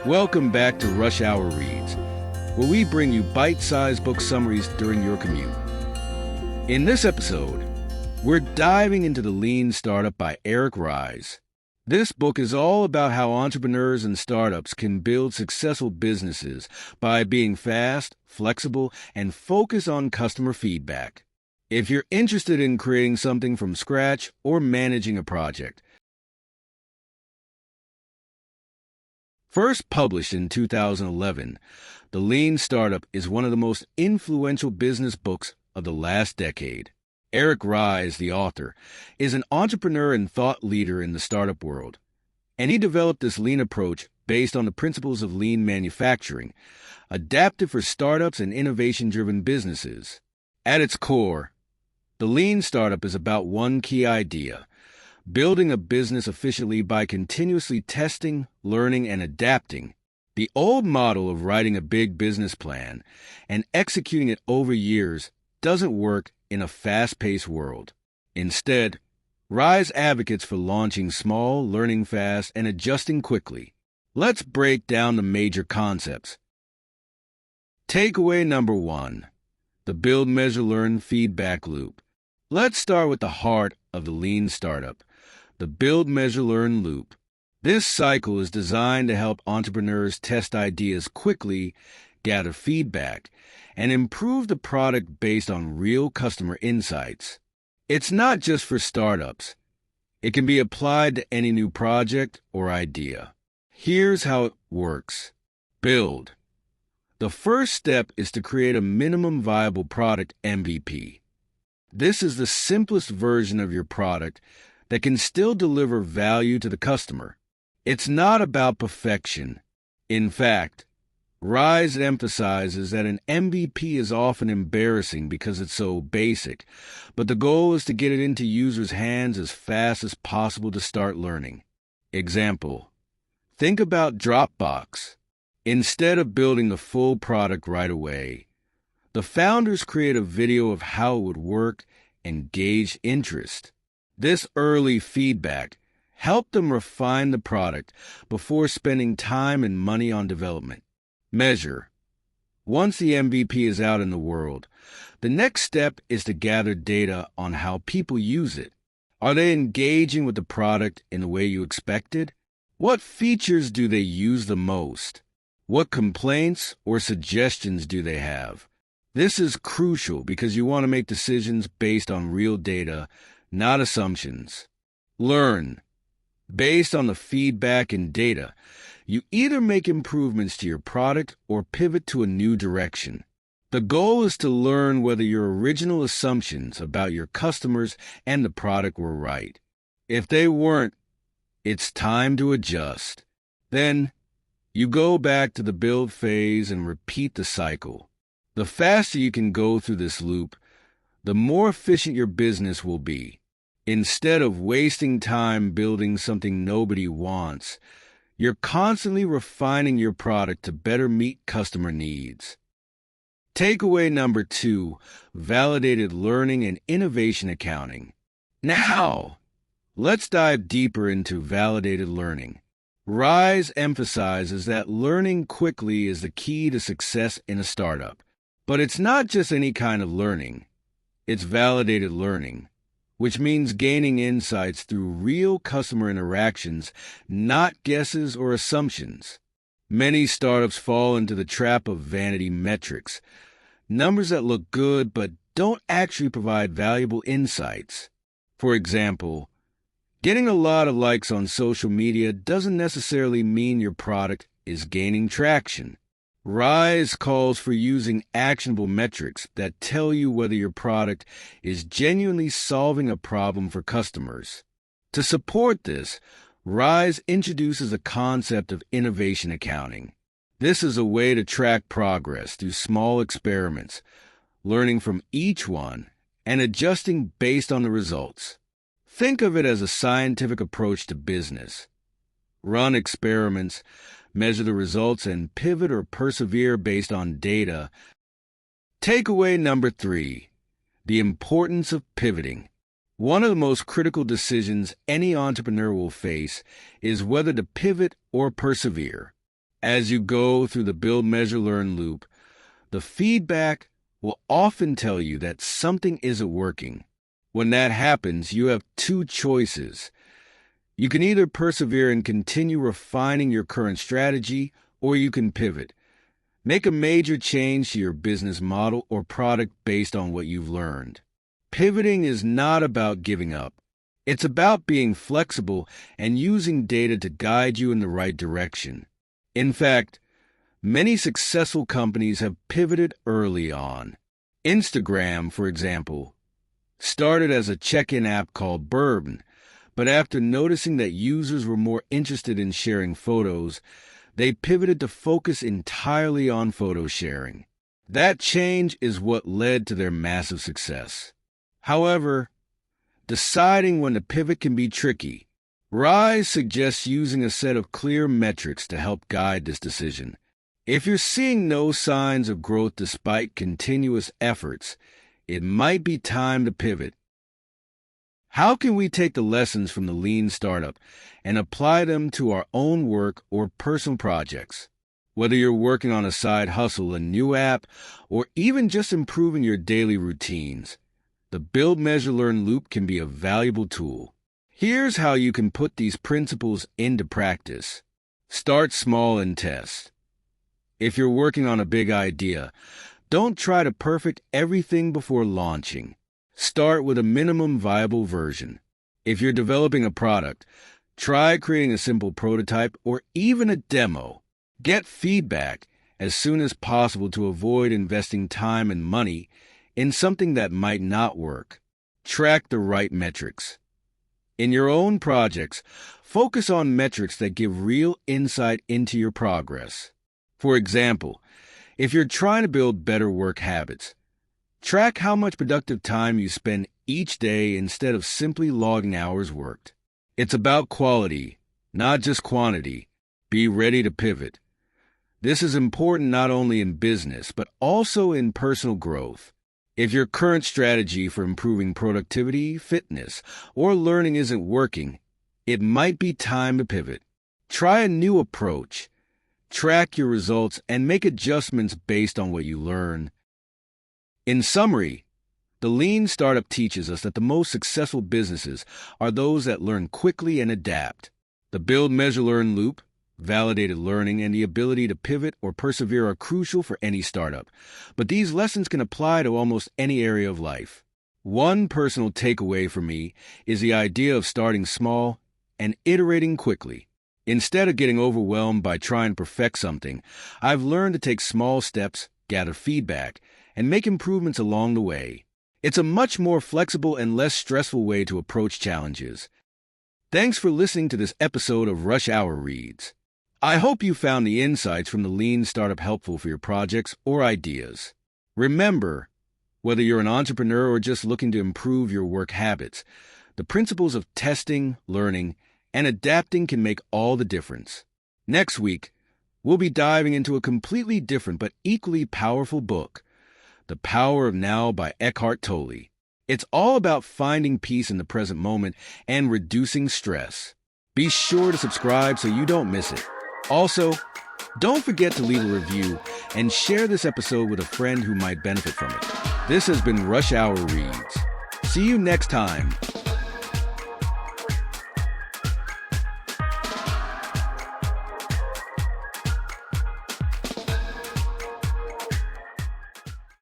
Welcome back to Rush Hour Reads, where we bring you bite-sized book summaries during your commute. In this episode, we're diving into The Lean Startup by Eric Ries. This book is all about how entrepreneurs and startups can build successful businesses by being fast, flexible, and focused on customer feedback. If you're interested in creating something from scratch or managing a project, first published in 2011, The Lean Startup is one of the most influential business books of the last decade. Eric Ries, the author, is an entrepreneur and thought leader in the startup world, and he developed this lean approach based on the principles of lean manufacturing, adapted for startups and innovation-driven businesses. At its core, The Lean Startup is about one key idea: building a business efficiently by continuously testing, learning, and adapting. The old model of writing a big business plan and executing it over years doesn't work in a fast-paced world. Instead, Rise advocates for launching small, learning fast, and adjusting quickly. Let's break down the major concepts. Takeaway number 1: the build, measure, learn feedback loop. Let's start with the heart of the lean startup: the build, measure, learn loop. This cycle is designed to help entrepreneurs test ideas quickly, gather feedback, and improve the product based on real customer insights. It's not just for startups. It can be applied to any new project or idea. Here's how it works. Build. The first step is to create a minimum viable product MVP. This is the simplest version of your product that can still deliver value to the customer. It's not about perfection. In fact, Rise emphasizes that an MVP is often embarrassing because it's so basic, but the goal is to get it into users' hands as fast as possible to start learning. Example: think about Dropbox. Instead of building the full product right away, the founders create a video of how it would work and gauge interest. This early feedback helped them refine the product before spending time and money on development. Measure. Once the MVP is out in the world, the next step is to gather data on how people use it. Are they engaging with the product in the way you expected? What features do they use the most? What complaints or suggestions do they have? This is crucial because you want to make decisions based on real data, not assumptions. Learn. Based on the feedback and data, you either make improvements to your product or pivot to a new direction. The goal is to learn whether your original assumptions about your customers and the product were right. If they weren't, it's time to adjust. Then, you go back to the build phase and repeat the cycle. The faster you can go through this loop, the more efficient your business will be. Instead of wasting time building something nobody wants, you're constantly refining your product to better meet customer needs. Takeaway number 2: validated learning and innovation accounting. Now, let's dive deeper into validated learning. Rise emphasizes that learning quickly is the key to success in a startup. But it's not just any kind of learning. It's validated learning, which means gaining insights through real customer interactions, not guesses or assumptions. Many startups fall into the trap of vanity metrics, numbers that look good but don't actually provide valuable insights. For example, getting a lot of likes on social media doesn't necessarily mean your product is gaining traction. Rise calls for using actionable metrics that tell you whether your product is genuinely solving a problem for customers. To support this, Rise introduces a concept of innovation accounting. This is a way to track progress through small experiments, learning from each one and adjusting based on the results. Think of it as a scientific approach to business. Run experiments, measure the results, and pivot or persevere based on data. Takeaway number 3: the importance of pivoting. One of the most critical decisions any entrepreneur will face is whether to pivot or persevere. As you go through the build, measure, learn loop, the feedback will often tell you that something isn't working. When that happens, you have two choices. You can either persevere and continue refining your current strategy, or you can pivot. Make a major change to your business model or product based on what you've learned. Pivoting is not about giving up. It's about being flexible and using data to guide you in the right direction. In fact, many successful companies have pivoted early on. Instagram, for example, started as a check-in app called Bourbon, but after noticing that users were more interested in sharing photos, they pivoted to focus entirely on photo sharing. That change is what led to their massive success. However, deciding when to pivot can be tricky. Ries suggests using a set of clear metrics to help guide this decision. If you're seeing no signs of growth despite continuous efforts, it might be time to pivot. How can we take the lessons from the lean startup and apply them to our own work or personal projects? Whether you're working on a side hustle, a new app, or even just improving your daily routines, the Build, Measure, Learn loop can be a valuable tool. Here's how you can put these principles into practice. Start small and test. If you're working on a big idea, don't try to perfect everything before launching. Start with a minimum viable version. If you're developing a product, try creating a simple prototype or even a demo. Get feedback as soon as possible to avoid investing time and money in something that might not work. Track the right metrics. In your own projects, focus on metrics that give real insight into your progress. For example, if you're trying to build better work habits, track how much productive time you spend each day instead of simply logging hours worked. It's about quality, not just quantity. Be ready to pivot. This is important not only in business, but also in personal growth. If your current strategy for improving productivity, fitness, or learning isn't working, it might be time to pivot. Try a new approach. Track your results and make adjustments based on what you learn. In summary, the lean startup teaches us that the most successful businesses are those that learn quickly and adapt. The Build, Measure, Learn loop, validated learning, and the ability to pivot or persevere are crucial for any startup. But these lessons can apply to almost any area of life. One personal takeaway for me is the idea of starting small and iterating quickly. Instead of getting overwhelmed by trying to perfect something, I've learned to take small steps, gather feedback, and make improvements along the way. It's a much more flexible and less stressful way to approach challenges. Thanks for listening to this episode of Rush Hour Reads. I hope you found the insights from the Lean Startup helpful for your projects or ideas. Remember, whether you're an entrepreneur or just looking to improve your work habits, the principles of testing, learning, and adapting can make all the difference. Next week, we'll be diving into a completely different but equally powerful book, The Power of Now by Eckhart Tolle. It's all about finding peace in the present moment and reducing stress. Be sure to subscribe so you don't miss it. Also, don't forget to leave a review and share this episode with a friend who might benefit from it. This has been Rush Hour Reads. See you next time.